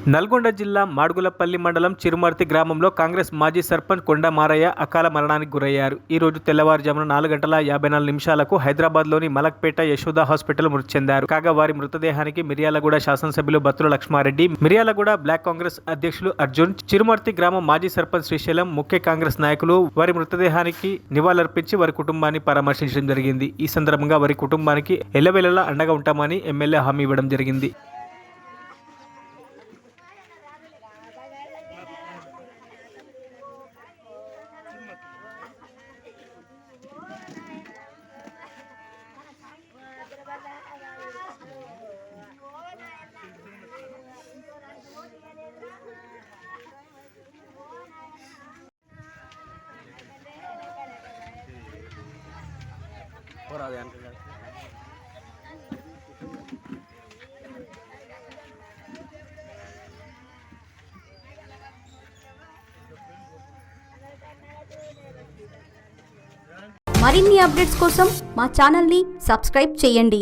నల్గొండ జిల్లా మాడుగులపల్లి మండలం చిరుమర్తి గ్రామంలో కాంగ్రెస్ మాజీ సర్పంచ్ కొండ మారయ్య అకాల మరణానికి గురయ్యారు. ఈ రోజు తెల్లవారుజామున 4:54 హైదరాబాద్లోని మలక్పేట యశోద హాస్పిటల్ మృతి చెందారు. కాగా వారి మృతదేహానికి మిర్యాలగూడ శాసనసభ్యులు బత్తుల లక్ష్మారెడ్డి, మిర్యాలగూడ బ్లాక్ కాంగ్రెస్ అధ్యక్షులు అర్జున్, చిరుమర్తి గ్రామం మాజీ సర్పంచ్ శ్రీశైలం, ముఖ్య కాంగ్రెస్ నాయకులు వారి మృతదేహానికి నివాళులర్పించి వారి కుటుంబాన్ని పరామర్శించడం జరిగింది. ఈ సందర్భంగా వారి కుటుంబానికి ఎల్లవేళలా అండగా ఉంటామని ఎమ్మెల్యే హామీ ఇవ్వడం జరిగింది. మరిన్ని అప్డేట్స్ కోసం మా ఛానల్ని సబ్స్క్రైబ్ చేయండి.